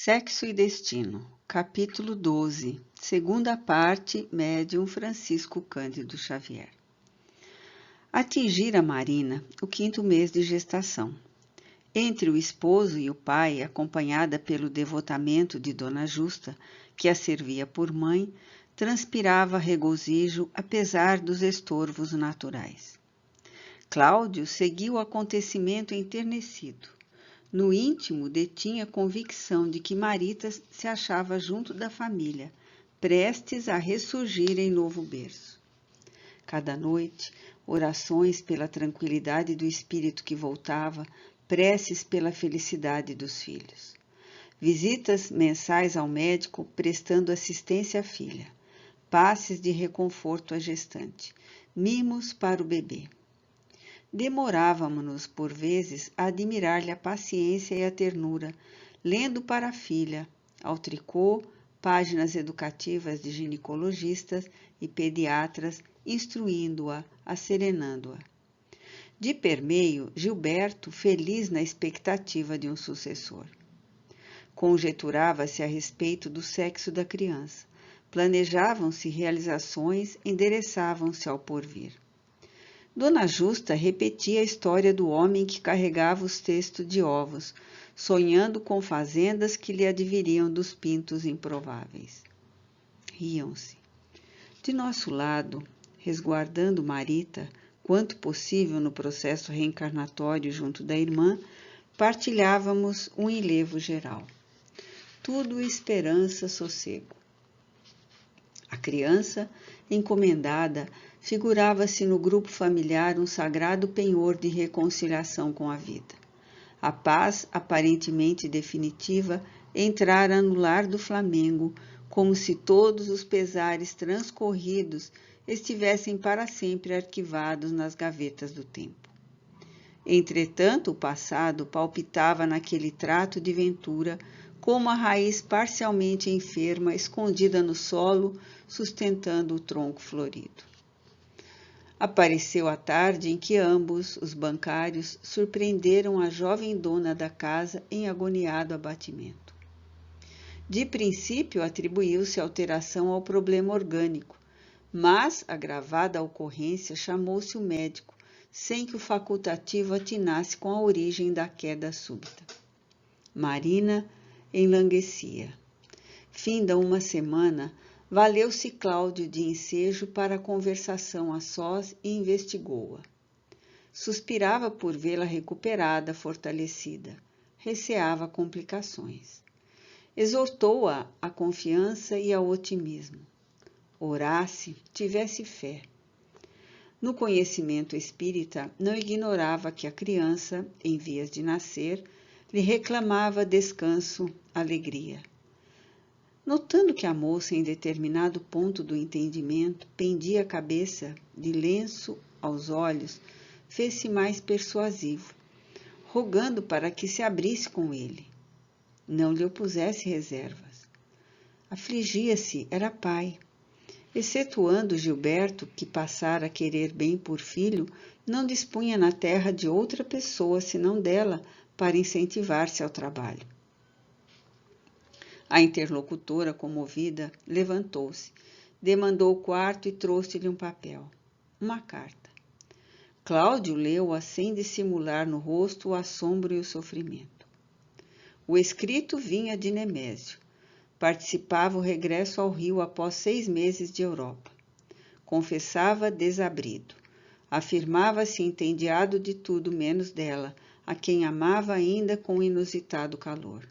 Sexo e Destino, capítulo 12, segunda parte, médium Francisco Cândido Xavier. Atingira Marina o 5º mês de gestação. Entre o esposo e o pai, acompanhada pelo devotamento de Dona Justa, que a servia por mãe, transpirava regozijo apesar dos estorvos naturais. Cláudio seguia o acontecimento enternecido. No íntimo, detinha a convicção de que Marita se achava junto da família, prestes a ressurgir em novo berço. Cada noite, orações pela tranquilidade do espírito que voltava, preces pela felicidade dos filhos. Visitas mensais ao médico prestando assistência à filha, passes de reconforto à gestante, mimos para o bebê. Demorávamos-nos, por vezes, a admirar-lhe a paciência e a ternura, lendo para a filha, ao tricô, páginas educativas de ginecologistas e pediatras, instruindo-a, asserenando-a. De permeio, Gilberto, feliz na expectativa de um sucessor. Conjeturava-se a respeito do sexo da criança, planejavam-se realizações, endereçavam-se ao porvir. Dona Justa repetia a história do homem que carregava os cestos de ovos, sonhando com fazendas que lhe adviriam dos pintos improváveis. Riam-se. De nosso lado, resguardando Marita, quanto possível no processo reencarnatório junto da irmã, partilhávamos um enlevo geral. Tudo esperança, sossego. A criança, encomendada, figurava-se no grupo familiar um sagrado penhor de reconciliação com a vida. A paz, aparentemente definitiva, entrara no lar do Flamengo, como se todos os pesares transcorridos estivessem para sempre arquivados nas gavetas do tempo. Entretanto, o passado palpitava naquele trato de ventura, como a raiz parcialmente enferma, escondida no solo, sustentando o tronco florido. Apareceu a tarde em que ambos, os bancários, surpreenderam a jovem dona da casa em agoniado abatimento. De princípio, atribuiu-se a alteração ao problema orgânico, mas, agravada a ocorrência, chamou-se o médico, sem que o facultativo atinasse com a origem da queda súbita. Marina enlanguecia. Finda uma semana, valeu-se Cláudio de ensejo para a conversação a sós e investigou-a. Suspirava por vê-la recuperada, fortalecida. Receava complicações. Exortou-a à confiança e ao otimismo. Orasse, tivesse fé. No conhecimento espírita, não ignorava que a criança, em vias de nascer, lhe reclamava descanso, alegria. Notando que a moça, em determinado ponto do entendimento, pendia a cabeça de lenço aos olhos, fez-se mais persuasivo, rogando para que se abrisse com ele. Não lhe opusesse reservas. Afligia-se, era pai. Excetuando Gilberto, que passara a querer bem por filho, não dispunha na terra de outra pessoa, senão dela, para incentivar-se ao trabalho. A interlocutora, comovida, levantou-se, demandou o quarto e trouxe-lhe um papel, uma carta. Cláudio leu-a sem dissimular no rosto o assombro e o sofrimento. O escrito vinha de Nemésio. Participava o regresso ao Rio após 6 meses de Europa. Confessava desabrido. Afirmava-se entediado de tudo menos dela, a quem amava ainda com inusitado calor.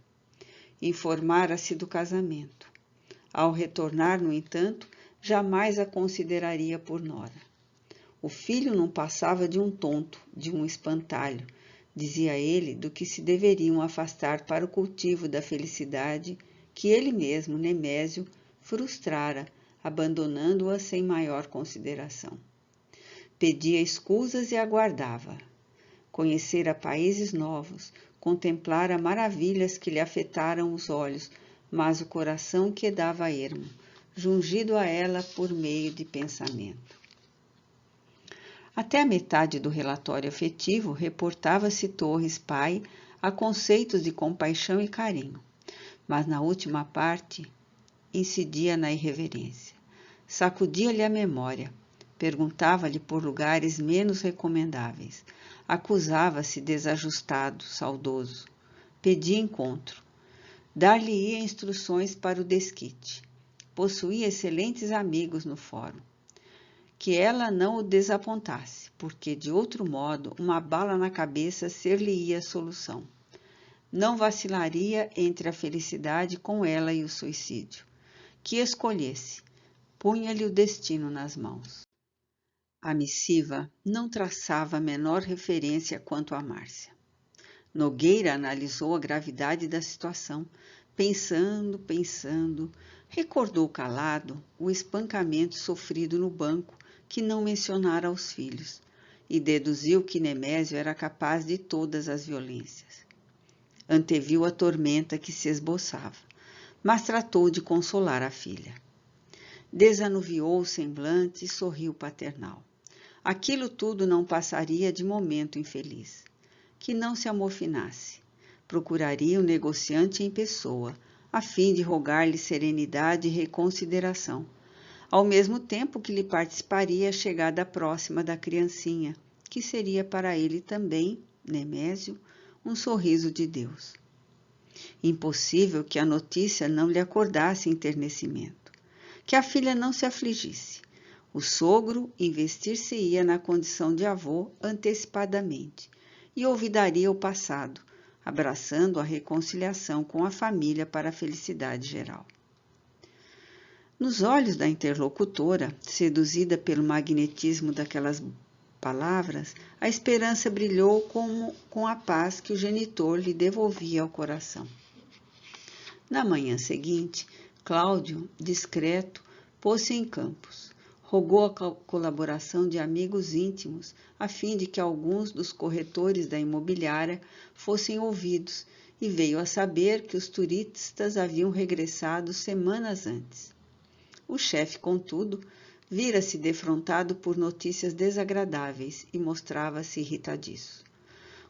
Informara-se do casamento. Ao retornar, no entanto, jamais a consideraria por nora. O filho não passava de um tonto, de um espantalho, dizia ele, do que se deveriam afastar para o cultivo da felicidade que ele mesmo, Nemésio, frustrara, abandonando-a sem maior consideração. Pedia escusas e aguardava. Conhecera países novos, contemplara maravilhas que lhe afetaram os olhos, mas o coração quedava ermo, jungido a ela por meio de pensamento. Até a metade do relatório afetivo, reportava-se Torres pai a conceitos de compaixão e carinho. mas na última parte incidia na irreverência. Sacudia-lhe a memória, perguntava-lhe por lugares menos recomendáveis, acusava-se desajustado, saudoso, pedia encontro, dar-lhe-ia instruções para o desquite. Possuía excelentes amigos no fórum. Que ela não o desapontasse, porque, de outro modo, uma bala na cabeça ser-lhe-ia a solução. Não vacilaria entre a felicidade com ela e o suicídio. Que escolhesse, punha-lhe o destino nas mãos. A missiva não traçava a menor referência quanto a Márcia. Nogueira analisou a gravidade da situação, pensando, recordou calado o espancamento sofrido no banco que não mencionara aos filhos, e deduziu que Nemésio era capaz de todas as violências. Anteviu a tormenta que se esboçava, mas tratou de consolar a filha. Desanuviou o semblante e sorriu paternal. Aquilo tudo não passaria de momento infeliz. Que não se amofinasse. Procuraria o negociante em pessoa, a fim de rogar-lhe serenidade e reconsideração, ao mesmo tempo que lhe participaria a chegada próxima da criancinha, que seria para ele também, Nemésio, um sorriso de Deus. Impossível que a notícia não lhe acordasse enternecimento, que a filha não se afligisse. O sogro investir-se-ia na condição de avô antecipadamente e olvidaria o passado, abraçando a reconciliação com a família para a felicidade geral. Nos olhos da interlocutora, seduzida pelo magnetismo daquelas palavras, a esperança brilhou com a paz que o genitor lhe devolvia ao coração. Na manhã seguinte, Cláudio, discreto, pôs-se em Campos. Rogou a colaboração de amigos íntimos, a fim de que alguns dos corretores da imobiliária fossem ouvidos, e veio a saber que os turistas haviam regressado semanas antes. O chefe, contudo, vira-se defrontado por notícias desagradáveis e mostrava-se irritadiço.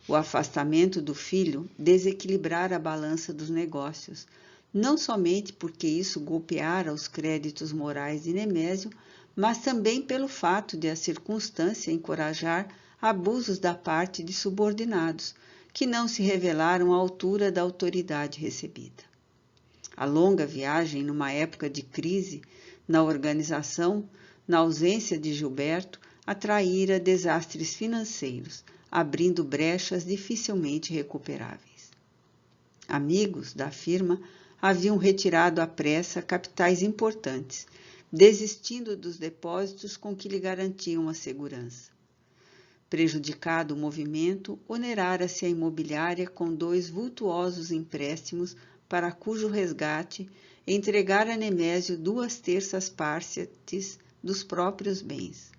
O afastamento do filho desequilibrara a balança dos negócios, não somente porque isso golpeara os créditos morais de Nemésio, mas também pelo fato de a circunstância encorajar abusos da parte de subordinados, que não se revelaram à altura da autoridade recebida. A longa viagem numa época de crise, na organização, na ausência de Gilberto, atraíra desastres financeiros, abrindo brechas dificilmente recuperáveis. Amigos da firma haviam retirado à pressa capitais importantes, desistindo dos depósitos com que lhe garantiam a segurança. Prejudicado o movimento, onerara-se a imobiliária com 2 vultuosos empréstimos para cujo resgate entregara a Nemésio 2/3 partes dos próprios bens.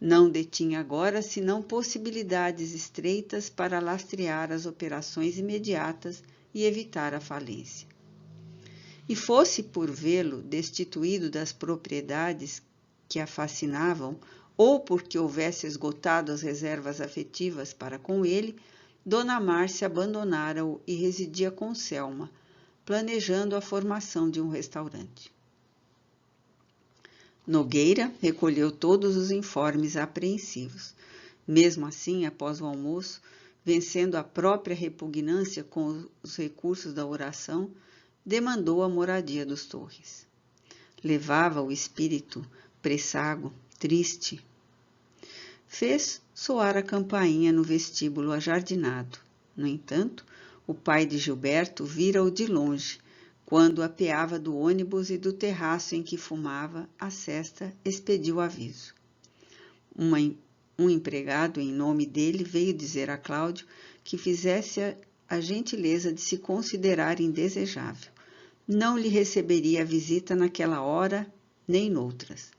Não detinha agora senão possibilidades estreitas para lastrear as operações imediatas e evitar a falência. E fosse por vê-lo destituído das propriedades que a fascinavam, ou porque houvesse esgotado as reservas afetivas para com ele, Dona Márcia abandonara-o e residia com Selma, planejando a formação de um restaurante. Nogueira recolheu todos os informes apreensivos. Mesmo assim, após o almoço, vencendo a própria repugnância com os recursos da oração, demandou a moradia dos Torres. Levava o espírito pressago, triste. Fez soar a campainha no vestíbulo ajardinado. No entanto, o pai de Gilberto vira-o de longe, quando apeava do ônibus e do terraço em que fumava, a cesta expediu aviso. Um empregado em nome dele veio dizer a Cláudio que fizesse a gentileza de se considerar indesejável. Não lhe receberia a visita naquela hora, nem noutras.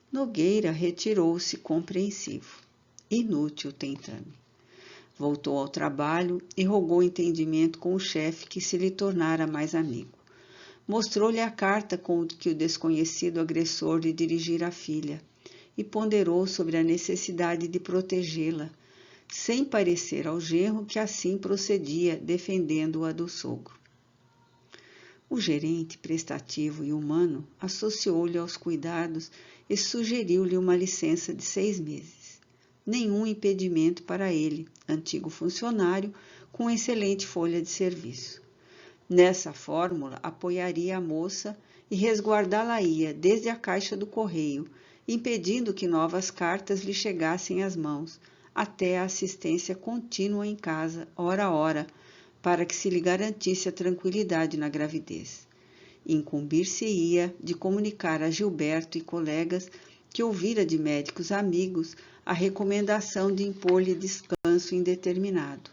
Nogueira retirou-se compreensivo. Inútil tentame. Voltou ao trabalho e rogou entendimento com o chefe, que se lhe tornara mais amigo. Mostrou-lhe a carta com que o desconhecido agressor lhe dirigira à filha e ponderou sobre a necessidade de protegê-la, sem parecer ao genro que assim procedia, defendendo-a do sogro. O gerente, prestativo e humano, associou-lhe aos cuidados e sugeriu-lhe uma licença de 6 meses. Nenhum impedimento para ele, antigo funcionário, com excelente folha de serviço. Nessa fórmula, apoiaria a moça e resguardá-la-ia desde a caixa do correio, impedindo que novas cartas lhe chegassem às mãos, até a assistência contínua em casa, hora a hora, para que se lhe garantisse a tranquilidade na gravidez. Incumbir-se-ia de comunicar a Gilberto e colegas que ouvira de médicos amigos a recomendação de impor-lhe descanso indeterminado.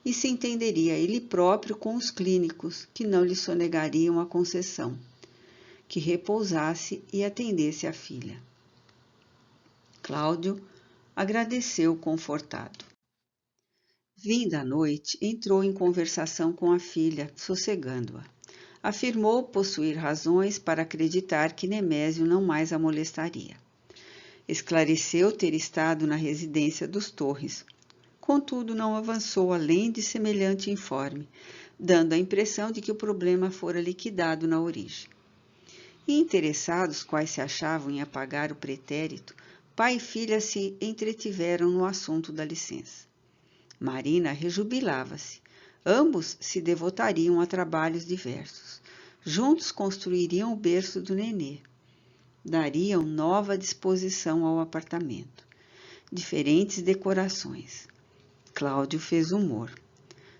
E se entenderia ele próprio com os clínicos, que não lhe sonegariam a concessão, que repousasse e atendesse a filha. Cláudio agradeceu confortado. Vinda a noite, entrou em conversação com a filha, sossegando-a. Afirmou possuir razões para acreditar que Nemésio não mais a molestaria. Esclareceu ter estado na residência dos Torres. Contudo, não avançou além de semelhante informe, dando a impressão de que o problema fora liquidado na origem. E interessados, quais se achavam em apagar o pretérito, pai e filha se entretiveram no assunto da licença. Marina rejubilava-se. Ambos se devotariam a trabalhos diversos. Juntos construiriam o berço do nenê. Dariam nova disposição ao apartamento. Diferentes decorações. Cláudio fez humor.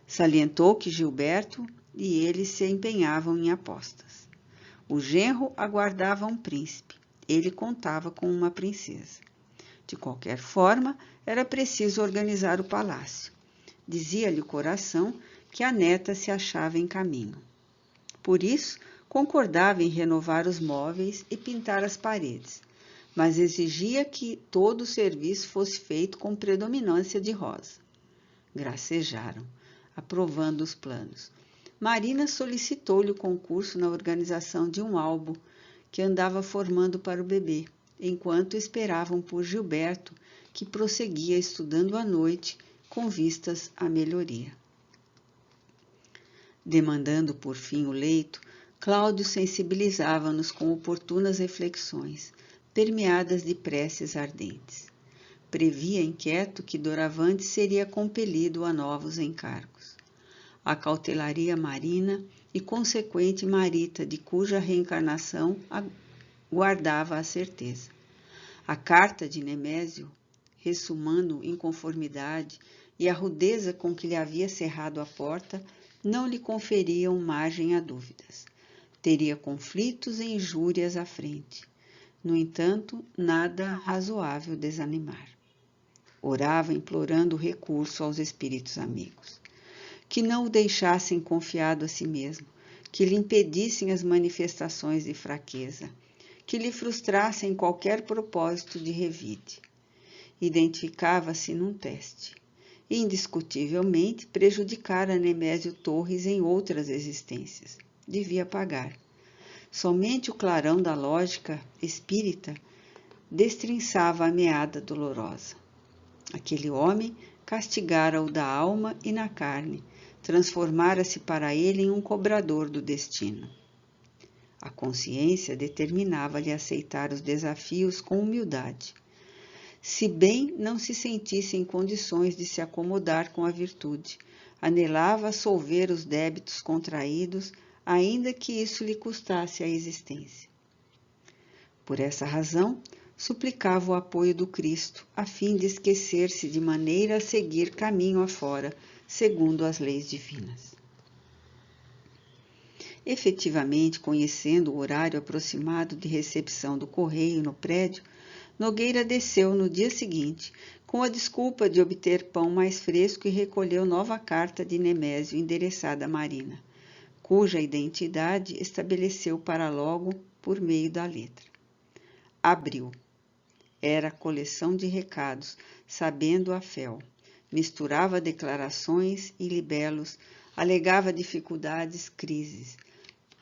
Salientou que Gilberto e ele se empenhavam em apostas. O genro aguardava um príncipe. Ele contava com uma princesa. De qualquer forma, era preciso organizar o palácio. Dizia-lhe o coração que a neta se achava em caminho. Por isso, concordava em renovar os móveis e pintar as paredes, mas exigia que todo o serviço fosse feito com predominância de rosa. Gracejaram, aprovando os planos. Marina solicitou-lhe o concurso na organização de um álbum que andava formando para o bebê, enquanto esperavam por Gilberto, que prosseguia estudando à noite com vistas à melhoria. Demandando por fim o leito, Cláudio sensibilizava-nos com oportunas reflexões, permeadas de preces ardentes. Previa inquieto que doravante seria compelido a novos encargos. Acautelaria Marina e consequente Marita, de cuja reencarnação guardava a certeza. A carta de Nemésio, ressumando inconformidade e a rudeza com que lhe havia cerrado a porta, não lhe conferiam margem a dúvidas. Teria conflitos e injúrias à frente. No entanto, nada razoável desanimar. Orava implorando recurso aos espíritos amigos. Que não o deixassem confiado a si mesmo, que lhe impedissem as manifestações de fraqueza, que lhe frustrassem qualquer propósito de revide. Identificava-se num teste. Indiscutivelmente prejudicara Nemésio Torres em outras existências. Devia pagar. Somente o clarão da lógica espírita destrinçava a meada dolorosa. Aquele homem castigara-o da alma e na carne, transformara-se para ele em um cobrador do destino. A consciência determinava-lhe aceitar os desafios com humildade. Se bem não se sentisse em condições de se acomodar com a virtude, anelava solver os débitos contraídos, ainda que isso lhe custasse a existência. Por essa razão, suplicava o apoio do Cristo, a fim de esquecer-se de maneira a seguir caminho afora, segundo as leis divinas. Efetivamente, conhecendo o horário aproximado de recepção do correio no prédio, Nogueira desceu no dia seguinte, com a desculpa de obter pão mais fresco, e recolheu nova carta de Nemésio endereçada a Marina, cuja identidade estabeleceu para logo por meio da letra. Abriu. Era coleção de recados, sabendo a fel. Misturava declarações e libelos, alegava dificuldades, crises.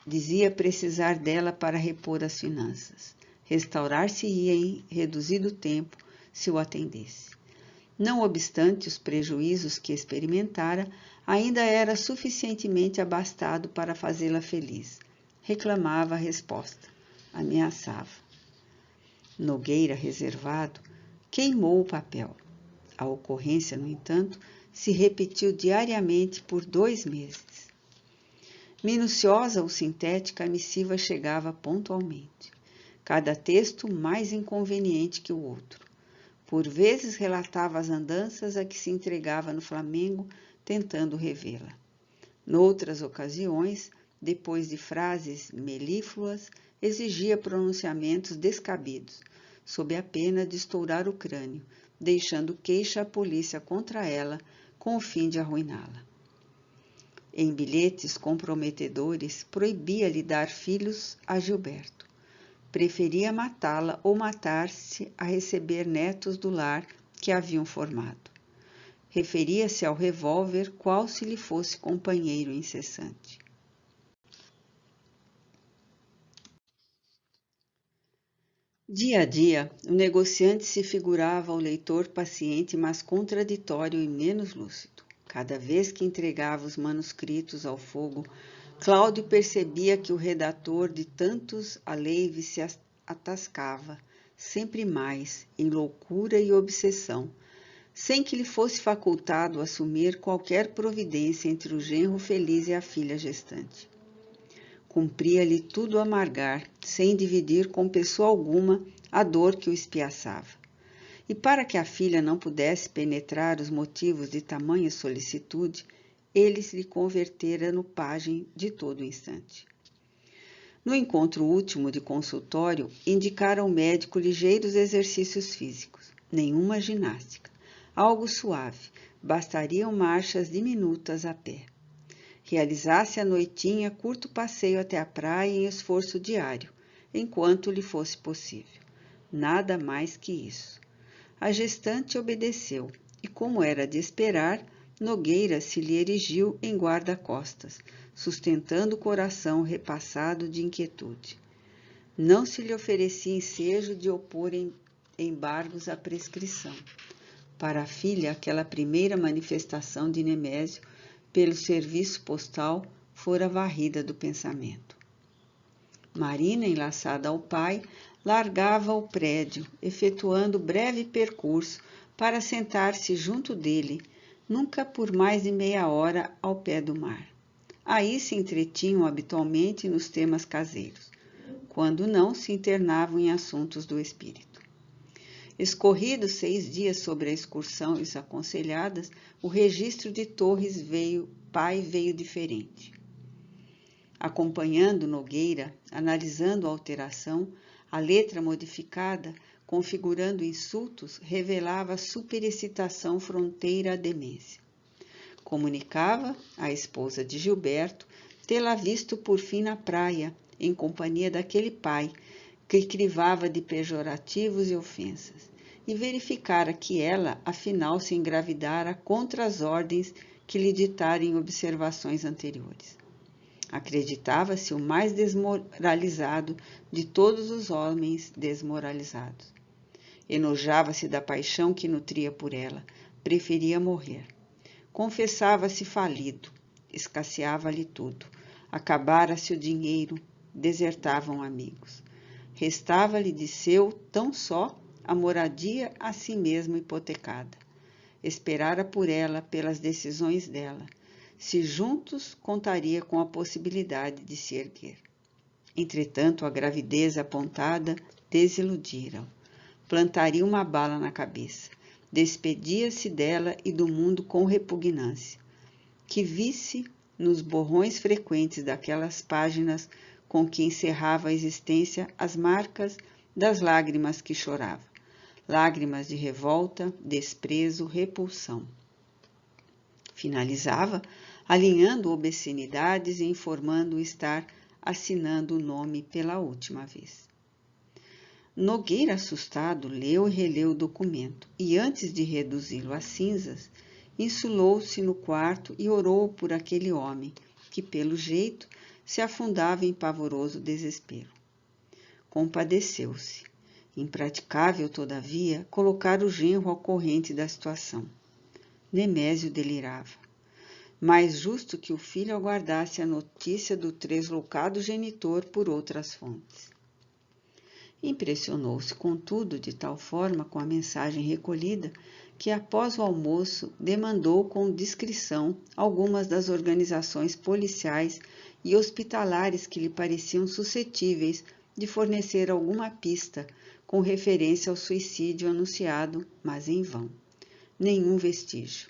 Dizia precisar dela para repor as finanças. Restaurar-se-ia em reduzido tempo se o atendesse. Não obstante os prejuízos que experimentara, ainda era suficientemente abastado para fazê-la feliz. Reclamava a resposta, ameaçava. Nogueira, reservado, queimou o papel. A ocorrência, no entanto, se repetiu diariamente por 2 meses. Minuciosa ou sintética, a missiva chegava pontualmente. Cada texto mais inconveniente que o outro. Por vezes relatava as andanças a que se entregava no Flamengo, tentando revê-la. Noutras ocasiões, depois de frases melífluas, exigia pronunciamentos descabidos, sob a pena de estourar o crânio, deixando queixa à polícia contra ela, com o fim de arruiná-la. Em bilhetes comprometedores, proibia-lhe dar filhos a Gilberto. Preferia matá-la ou matar-se a receber netos do lar que haviam formado. Referia-se ao revólver qual se lhe fosse companheiro incessante. Dia a dia, o negociante se figurava ao leitor paciente, mas contraditório e menos lúcido. Cada vez que entregava os manuscritos ao fogo, Cláudio percebia que o redator de tantos aleives se atascava, sempre mais, em loucura e obsessão, sem que lhe fosse facultado assumir qualquer providência entre o genro feliz e a filha gestante. Cumpria-lhe tudo amargar, sem dividir com pessoa alguma a dor que o espiaçava. E para que a filha não pudesse penetrar os motivos de tamanha solicitude, ele se lhe convertera no pajem de todo instante. No encontro último de consultório, indicara ao médico ligeiros exercícios físicos, nenhuma ginástica, algo suave, bastariam marchas diminutas a pé. Realizasse à noitinha curto passeio até a praia em esforço diário, enquanto lhe fosse possível. Nada mais que isso. A gestante obedeceu, e como era de esperar, Nogueira se lhe erigiu em guarda-costas, sustentando o coração repassado de inquietude. Não se lhe oferecia ensejo de opor embargos à prescrição. Para a filha, aquela primeira manifestação de Nemésio, pelo serviço postal, fora varrida do pensamento. Marina, enlaçada ao pai, largava o prédio, efetuando breve percurso para sentar-se junto dele, nunca por mais de meia hora ao pé do mar. Aí se entretinham habitualmente nos temas caseiros, quando não se internavam em assuntos do espírito. Escorridos 6 dias sobre a excursão desaconselhadas, o registro de Torres pai veio diferente. Acompanhando Nogueira, analisando a alteração, a letra modificada, configurando insultos, revelava superexcitação fronteira à demência. Comunicava à esposa de Gilberto tê-la visto por fim na praia, em companhia daquele pai, que crivava de pejorativos e ofensas, e verificara que ela, afinal, se engravidara contra as ordens que lhe ditarem observações anteriores. Acreditava-se o mais desmoralizado de todos os homens desmoralizados. Enojava-se da paixão que nutria por ela, preferia morrer. Confessava-se falido, escasseava-lhe tudo, acabara-se o dinheiro, desertavam amigos. Restava-lhe de seu, tão só, a moradia a si mesmo hipotecada. Esperara por ela, pelas decisões dela. Se juntos, contaria com a possibilidade de se erguer. Entretanto, a gravidez apontada desiludira-o. Plantaria uma bala na cabeça. Despedia-se dela e do mundo com repugnância. Que visse, nos borrões frequentes daquelas páginas com que encerrava a existência, as marcas das lágrimas que chorava. Lágrimas de revolta, desprezo, repulsão. Finalizava, alinhando obscenidades e informando estar assinando o nome pela última vez. Nogueira, assustado, leu e releu o documento e, antes de reduzi-lo a cinzas, insulou-se no quarto e orou por aquele homem, que, pelo jeito, se afundava em pavoroso desespero. Compadeceu-se. Impraticável, todavia, colocar o genro ao corrente da situação. Nemésio delirava. Mais justo que o filho aguardasse a notícia do tresloucado genitor por outras fontes. Impressionou-se, contudo, de tal forma com a mensagem recolhida, que após o almoço demandou com discrição algumas das organizações policiais e hospitalares que lhe pareciam suscetíveis de fornecer alguma pista com referência ao suicídio anunciado, mas em vão. Nenhum vestígio.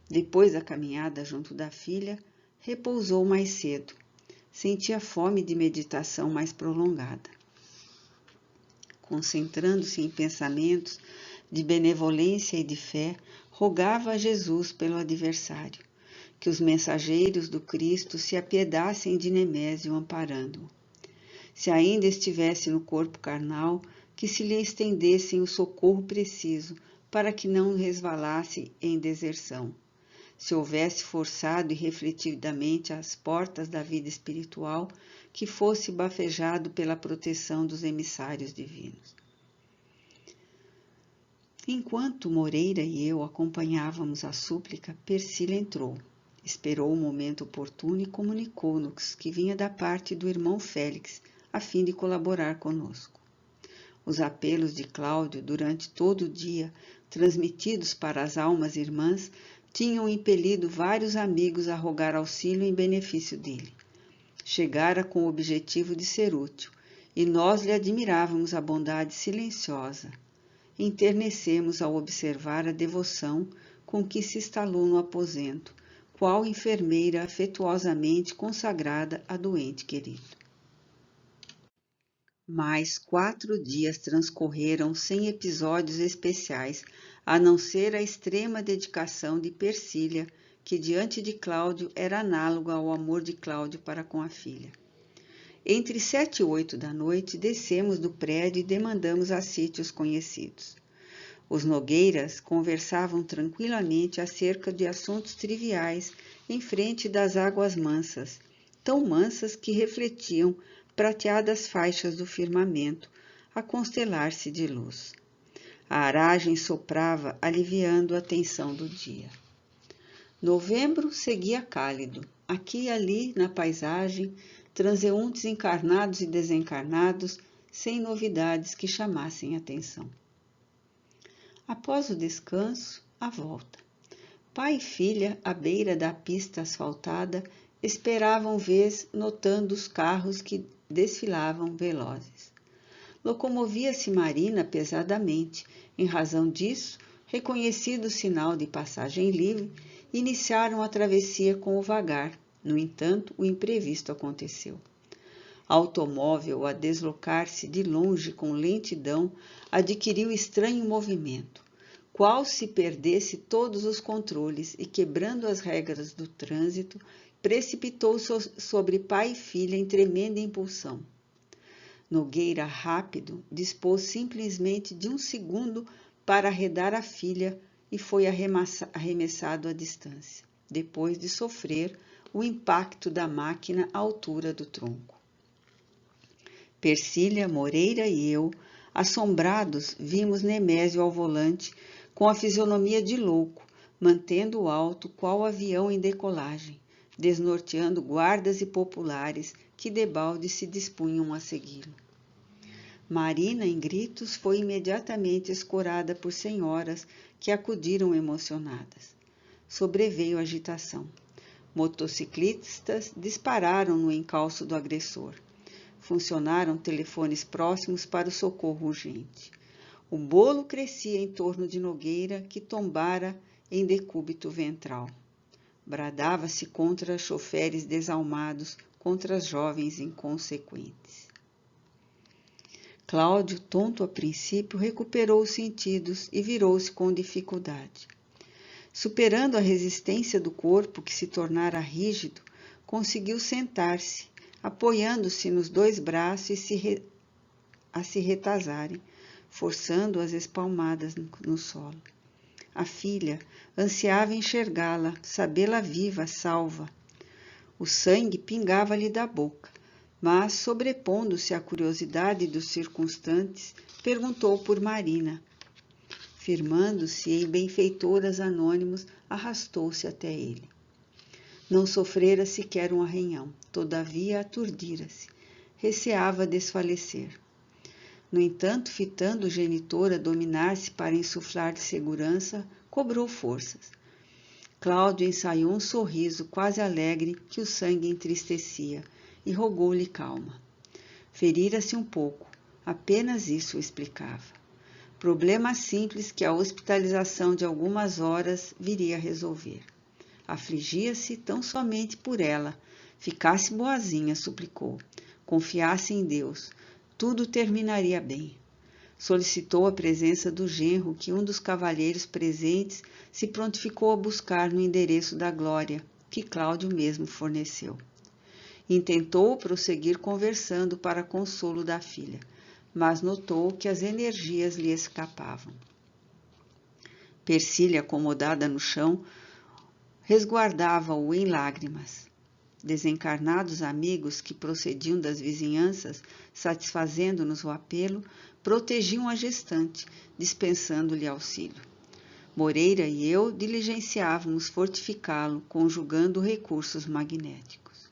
Depois da caminhada junto da filha, repousou mais cedo. Sentia fome de meditação mais prolongada. Concentrando-se em pensamentos de benevolência e de fé, rogava a Jesus pelo adversário, que os mensageiros do Cristo se apiedassem de Nemésio amparando-o. Se ainda estivesse no corpo carnal, que se lhe estendessem o socorro preciso, para que não resvalasse em deserção. Se houvesse forçado irrefletidamente as portas da vida espiritual, que fosse bafejado pela proteção dos emissários divinos. Enquanto Moreira e eu acompanhávamos a súplica, Persília entrou. Esperou o momento oportuno e comunicou-nos que vinha da parte do irmão Félix, a fim de colaborar conosco. Os apelos de Cláudio durante todo o dia, transmitidos para as almas irmãs, tinham impelido vários amigos a rogar auxílio em benefício dele. Chegara com o objetivo de ser útil, e nós lhe admirávamos a bondade silenciosa. Enternecemos ao observar a devoção com que se instalou no aposento, qual enfermeira afetuosamente consagrada a doente querido. Mais 4 dias transcorreram sem episódios especiais, a não ser a extrema dedicação de Persília, que diante de Cláudio era análoga ao amor de Cláudio para com a filha. Entre 7 e 8 da noite, descemos do prédio e demandamos a sítios conhecidos. Os Nogueiras conversavam tranquilamente acerca de assuntos triviais em frente das águas mansas, tão mansas que refletiam prateadas faixas do firmamento, a constelar-se de luz. A aragem soprava, aliviando a tensão do dia. Novembro seguia cálido. Aqui e ali, na paisagem, transeuntes encarnados e desencarnados, sem novidades que chamassem atenção. Após o descanso, a volta. Pai e filha, à beira da pista asfaltada, esperavam vez, notando os carros que desfilavam velozes. Locomovia-se Marina pesadamente. Em razão disso, reconhecido o sinal de passagem livre, iniciaram a travessia com o vagar. No entanto, o imprevisto aconteceu. Automóvel, a deslocar-se de longe com lentidão, adquiriu estranho movimento, qual se perdesse todos os controles e, quebrando as regras do trânsito, precipitou-se sobre pai e filha em tremenda impulsão. Nogueira, rápido, dispôs simplesmente de 1 segundo para arredar a filha e foi arremessado à distância, depois de sofrer o impacto da máquina à altura do tronco. Persília, Moreira e eu, assombrados, vimos Nemésio ao volante, com a fisionomia de louco, mantendo-o alto qual avião em decolagem, desnorteando guardas e populares que debalde se dispunham a segui-lo. Marina, em gritos, foi imediatamente escorada por senhoras que acudiram emocionadas. Sobreveio agitação. Motociclistas dispararam no encalço do agressor. Funcionaram telefones próximos para o socorro urgente. O bolo crescia em torno de Nogueira, que tombara em decúbito ventral. Bradava-se contra choferes desalmados, contra as jovens inconsequentes. Cláudio, tonto a princípio, recuperou os sentidos e virou-se com dificuldade. Superando a resistência do corpo, que se tornara rígido, conseguiu sentar-se, apoiando-se nos 2 braços e a se retazarem, forçando as espalmadas no solo. A filha ansiava enxergá-la, sabê-la viva, salva. O sangue pingava-lhe da boca, mas, sobrepondo-se à curiosidade dos circunstantes, perguntou por Marina. Firmando-se em benfeitoras anônimos, arrastou-se até ele. Não sofrera sequer um arranhão, todavia aturdira-se, receava desfalecer. No entanto, fitando o genitor a dominar-se para insuflar de segurança, cobrou forças. Cláudio ensaiou um sorriso quase alegre que o sangue entristecia e rogou-lhe calma. Ferira-se um pouco, apenas isso o explicava. Problema simples que a hospitalização de algumas horas viria a resolver. Afligia-se tão somente por ela. Ficasse boazinha, suplicou. Confiasse em Deus. Tudo terminaria bem. Solicitou a presença do genro que um dos cavalheiros presentes se prontificou a buscar no endereço da Glória, que Cláudio mesmo forneceu. Intentou prosseguir conversando para consolo da filha, mas notou que as energias lhe escapavam. Persília, acomodada no chão, resguardava-o em lágrimas. Desencarnados amigos que procediam das vizinhanças, satisfazendo-nos o apelo, protegiam a gestante, dispensando-lhe auxílio. Moreira e eu diligenciávamos fortificá-lo, conjugando recursos magnéticos.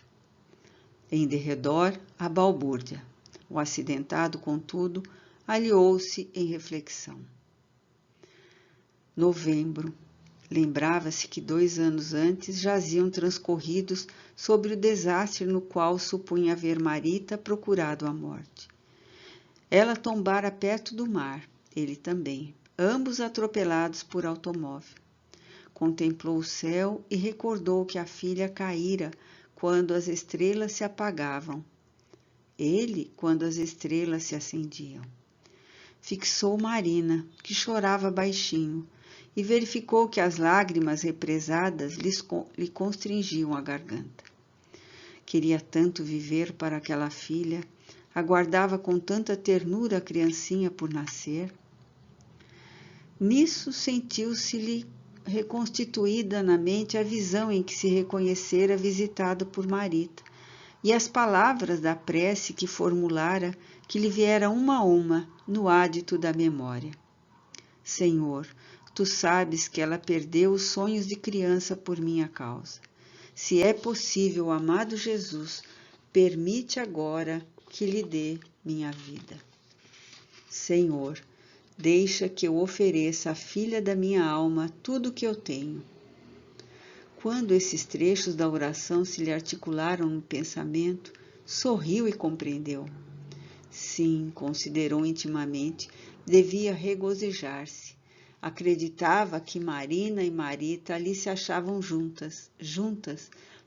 Em derredor, a balbúrdia. O acidentado, contudo, aliou-se em reflexão. Novembro. Lembrava-se que 2 anos antes jaziam transcorridos sobre o desastre no qual supunha haver Marita procurado a morte. Ela tombara perto do mar, ele também, ambos atropelados por automóvel. Contemplou o céu e recordou que a filha caíra quando as estrelas se apagavam. Ele, quando as estrelas se acendiam. Fixou Marina, que chorava baixinho, e verificou que as lágrimas represadas lhe constringiam a garganta. Queria tanto viver para aquela filha, aguardava com tanta ternura a criancinha por nascer. Nisso sentiu-se-lhe reconstituída na mente a visão em que se reconhecera visitado por Marita, e as palavras da prece que formulara, que lhe viera uma a uma no ádito da memória. Senhor, tu sabes que ela perdeu os sonhos de criança por minha causa. Se é possível, amado Jesus, permite agora que lhe dê minha vida. Senhor, deixa que eu ofereça à filha da minha alma tudo o que eu tenho. Quando esses trechos da oração se lhe articularam no pensamento, sorriu e compreendeu. Sim, considerou intimamente, devia regozijar-se. Acreditava que Marina e Marita ali se achavam juntas,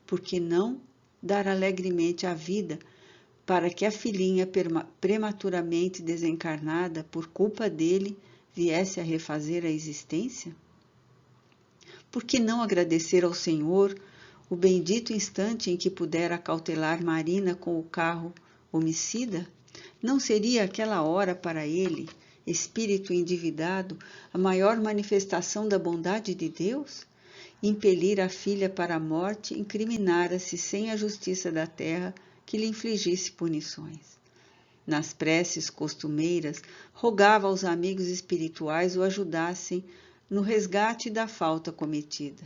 por que não dar alegremente a vida para que a filhinha prematuramente desencarnada por culpa dele viesse a refazer a existência? Por que não agradecer ao Senhor o bendito instante em que pudera cautelar Marina com o carro homicida? Não seria aquela hora para ele, espírito endividado, a maior manifestação da bondade de Deus? Impelir a filha para a morte incriminara-se sem a justiça da terra que lhe infligisse punições. Nas preces costumeiras, rogava aos amigos espirituais o ajudassem no resgate da falta cometida.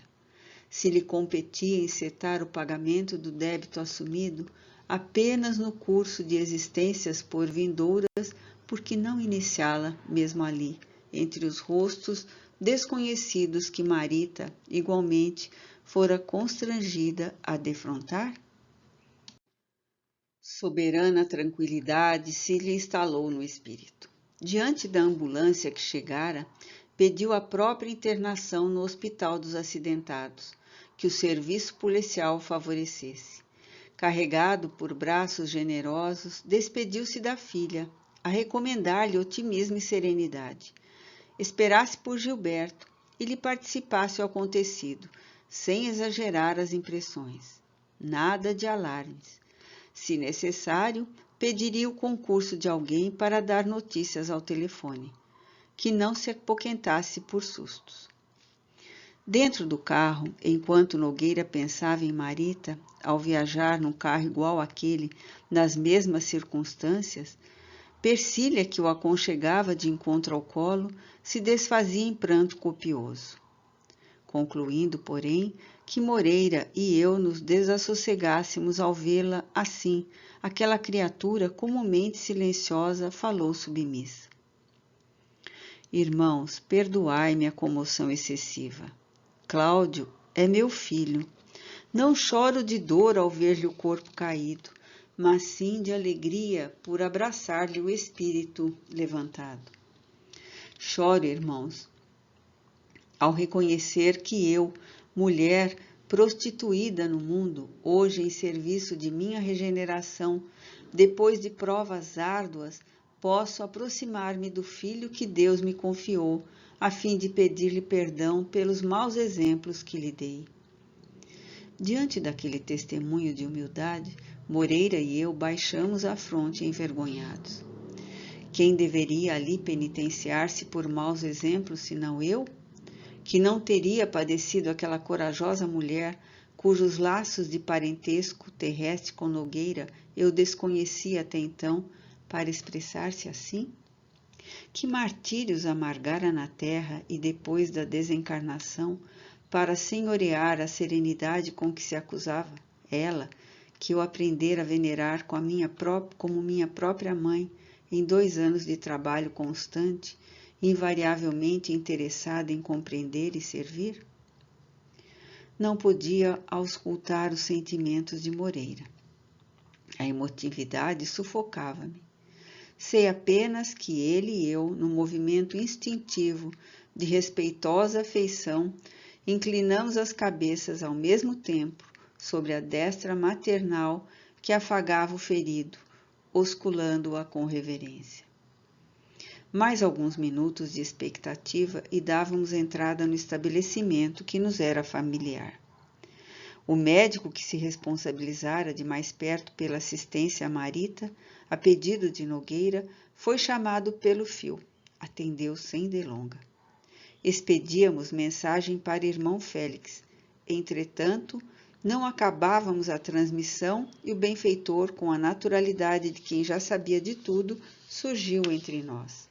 Se lhe competia encetar o pagamento do débito assumido, apenas no curso de existências por vindouras, por que não iniciá-la mesmo ali, entre os rostos desconhecidos que Marita, igualmente, fora constrangida a defrontar? Soberana tranquilidade se lhe instalou no espírito. Diante da ambulância que chegara, pediu a própria internação no Hospital dos Acidentados, que o serviço policial favorecesse. Carregado por braços generosos, despediu-se da filha, a recomendar-lhe otimismo e serenidade. Esperasse por Gilberto e lhe participasse o acontecido, sem exagerar as impressões. Nada de alarmes. Se necessário, pediria o concurso de alguém para dar notícias ao telefone, que não se apoquentasse por sustos. Dentro do carro, enquanto Nogueira pensava em Marita, ao viajar num carro igual àquele, nas mesmas circunstâncias, Persília, que o aconchegava de encontro ao colo, se desfazia em pranto copioso. Concluindo, porém, que Moreira e eu nos desassossegássemos ao vê-la assim, aquela criatura comumente silenciosa falou submissa. Irmãos, perdoai-me a comoção excessiva. Cláudio é meu filho. Não choro de dor ao ver-lhe o corpo caído, mas sim de alegria por abraçar-lhe o espírito levantado. Choro, irmãos, ao reconhecer que eu, mulher prostituída no mundo, hoje em serviço de minha regeneração, depois de provas árduas, posso aproximar-me do filho que Deus me confiou, a fim de pedir-lhe perdão pelos maus exemplos que lhe dei. Diante daquele testemunho de humildade, Moreira e eu baixamos a fronte envergonhados. Quem deveria ali penitenciar-se por maus exemplos, senão eu? Que não teria padecido aquela corajosa mulher, cujos laços de parentesco terrestre com Nogueira eu desconhecia até então, para expressar-se assim? Que martírios amargara na terra e depois da desencarnação, para senhorear a serenidade com que se acusava, ela, que eu aprendera a venerar como minha própria mãe, em 2 anos de trabalho constante, invariavelmente interessada em compreender e servir? Não podia auscultar os sentimentos de Moreira. A emotividade sufocava-me. Sei apenas que ele e eu, num movimento instintivo de respeitosa afeição, inclinamos as cabeças ao mesmo tempo sobre a destra maternal que afagava o ferido, osculando-a com reverência. Mais alguns minutos de expectativa e dávamos entrada no estabelecimento que nos era familiar. O médico que se responsabilizara de mais perto pela assistência a Marita, a pedido de Nogueira, foi chamado pelo fio. Atendeu sem delonga. Expedíamos mensagem para irmão Félix. Entretanto, não acabávamos a transmissão e o benfeitor, com a naturalidade de quem já sabia de tudo, surgiu entre nós.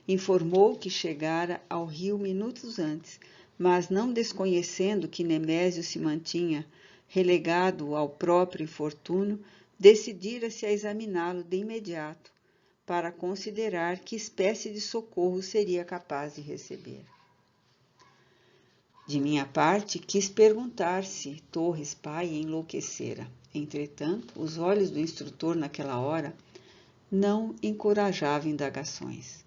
Informou que chegara ao Rio minutos antes, mas não desconhecendo que Nemésio se mantinha relegado ao próprio infortúnio, decidira-se a examiná-lo de imediato, para considerar que espécie de socorro seria capaz de receber. De minha parte, quis perguntar se Torres pai enlouquecera. Entretanto, os olhos do instrutor naquela hora não encorajavam indagações.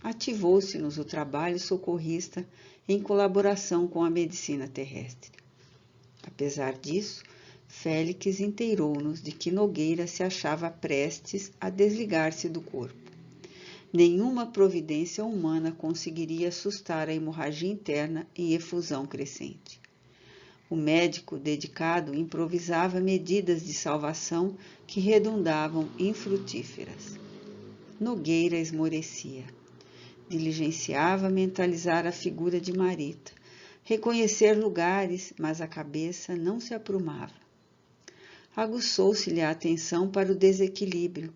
Ativou-se-nos o trabalho socorrista em colaboração com a medicina terrestre. Apesar disso, Félix inteirou-nos de que Nogueira se achava prestes a desligar-se do corpo. Nenhuma providência humana conseguiria assustar a hemorragia interna em efusão crescente. O médico dedicado improvisava medidas de salvação que redundavam infrutíferas. Nogueira esmorecia. Diligenciava mentalizar a figura de Marita, reconhecer lugares, mas a cabeça não se aprumava. Aguçou-se-lhe a atenção para o desequilíbrio,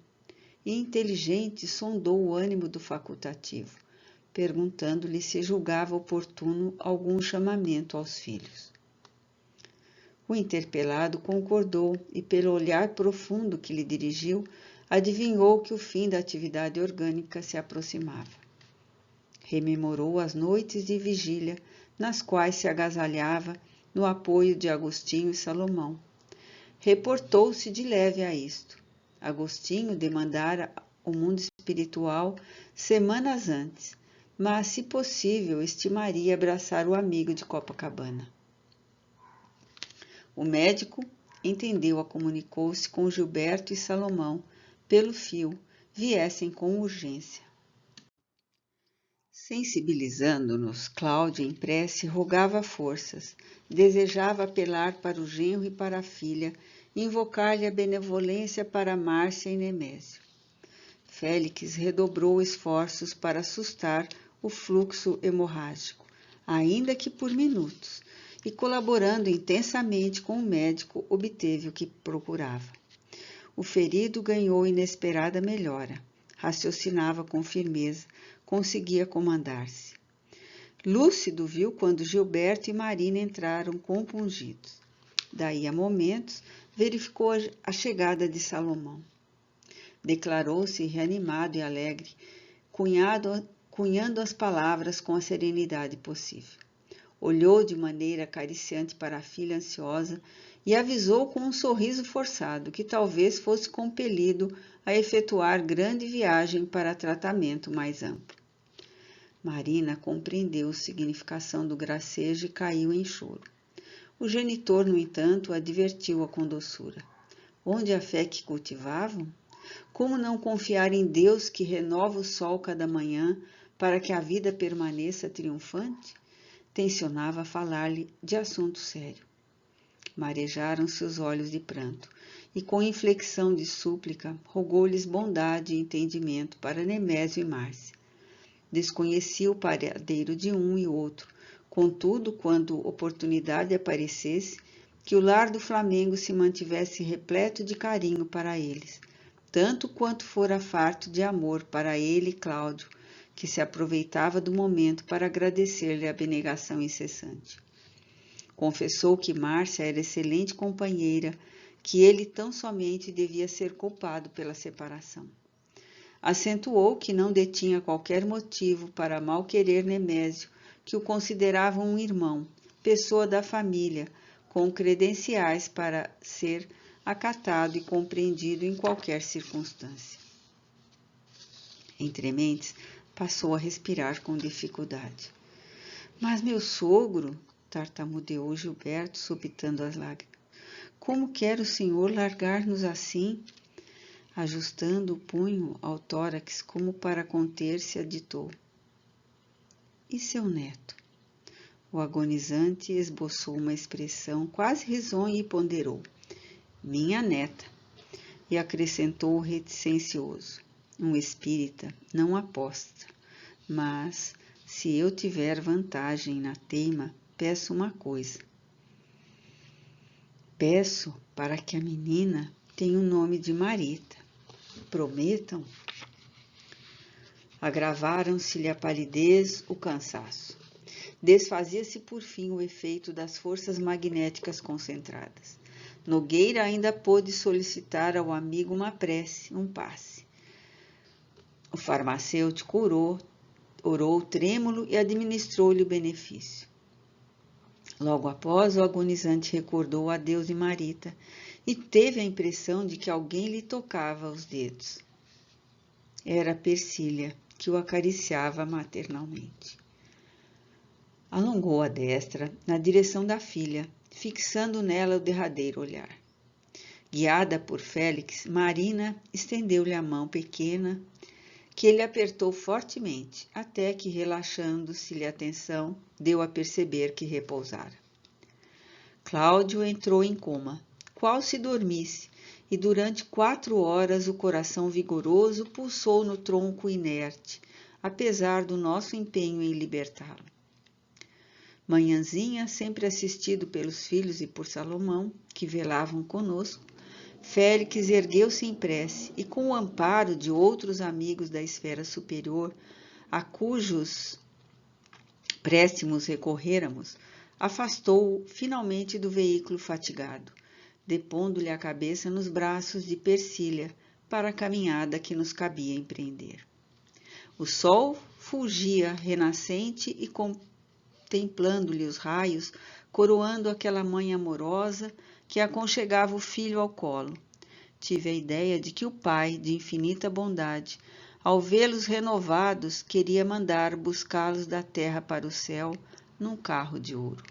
e inteligente sondou o ânimo do facultativo, perguntando-lhe se julgava oportuno algum chamamento aos filhos. O interpelado concordou e, pelo olhar profundo que lhe dirigiu, adivinhou que o fim da atividade orgânica se aproximava. Rememorou as noites de vigília, nas quais se agasalhava no apoio de Agostinho e Salomão. Reportou-se de leve a isto. Agostinho demandara o mundo espiritual semanas antes, mas, se possível, estimaria abraçar o amigo de Copacabana. O médico entendeu-a, comunicou-se com Gilberto e Salomão, pelo fio, viessem com urgência. Sensibilizando-nos, Cláudia, em prece, rogava forças, desejava apelar para o genro e para a filha, invocar-lhe a benevolência para Márcia e Nemésio. Félix redobrou esforços para assustar o fluxo hemorrágico, ainda que por minutos, e colaborando intensamente com o médico, obteve o que procurava. O ferido ganhou inesperada melhora, raciocinava com firmeza, conseguia comandar-se. Lúcido viu quando Gilberto e Marina entraram compungidos. Daí a momentos, verificou a chegada de Salomão. Declarou-se reanimado e alegre, cunhando as palavras com a serenidade possível. Olhou de maneira acariciante para a filha ansiosa e avisou com um sorriso forçado que talvez fosse compelido a efetuar grande viagem para tratamento mais amplo. Marina compreendeu a significação do gracejo e caiu em choro. O genitor, no entanto, advertiu-a com doçura. Onde a fé que cultivavam? Como não confiar em Deus que renova o sol cada manhã para que a vida permaneça triunfante? Tencionava falar-lhe de assunto sério. Marejaram-se os olhos de pranto, e com inflexão de súplica, rogou-lhes bondade e entendimento para Nemésio e Márcia. Desconhecia o paradeiro de um e outro, contudo, quando oportunidade aparecesse, que o lar do Flamengo se mantivesse repleto de carinho para eles, tanto quanto fora farto de amor para ele e Cláudio, que se aproveitava do momento para agradecer-lhe a abnegação incessante. Confessou que Márcia era excelente companheira, que ele tão somente devia ser culpado pela separação. Acentuou que não detinha qualquer motivo para mal querer Nemésio, que o considerava um irmão, pessoa da família, com credenciais para ser acatado e compreendido em qualquer circunstância. Entre mentes, passou a respirar com dificuldade. Mas meu sogro, tartamudeou Gilberto, supitando as lágrimas, como quer o senhor largar-nos assim? Ajustando o punho ao tórax como para conter-se, aditou. E seu neto? O agonizante esboçou uma expressão quase risonha e ponderou. Minha neta. E acrescentou reticencioso. Um espírita não aposta, mas, se eu tiver vantagem na teima, peço uma coisa. Peço para que a menina tenha o nome de Marita. Prometam? Agravaram-se-lhe a palidez, o cansaço. Desfazia-se por fim o efeito das forças magnéticas concentradas. Nogueira ainda pôde solicitar ao amigo uma prece, um passe. O farmacêutico orou trêmulo e administrou-lhe o benefício. Logo após, o agonizante recordou o adeus de Marita e teve a impressão de que alguém lhe tocava os dedos. Era Persília, que o acariciava maternalmente. Alongou a destra na direção da filha, fixando nela o derradeiro olhar. Guiada por Félix, Marina estendeu-lhe a mão pequena, que ele apertou fortemente, até que, relaxando-se-lhe a tensão, deu a perceber que repousara. Cláudio entrou em coma, qual se dormisse, e durante 4 horas o coração vigoroso pulsou no tronco inerte, apesar do nosso empenho em libertá-lo. Manhãzinha, sempre assistido pelos filhos e por Salomão, que velavam conosco, Félix ergueu-se em prece e, com o amparo de outros amigos da esfera superior, a cujos préstimos recorrêramos, afastou-o finalmente do veículo fatigado, depondo-lhe a cabeça nos braços de Persília para a caminhada que nos cabia empreender. O sol fulgia renascente e, contemplando-lhe os raios, coroando aquela mãe amorosa que aconchegava o filho ao colo. Tive a ideia de que o Pai, de infinita bondade, ao vê-los renovados, queria mandar buscá-los da terra para o céu num carro de ouro.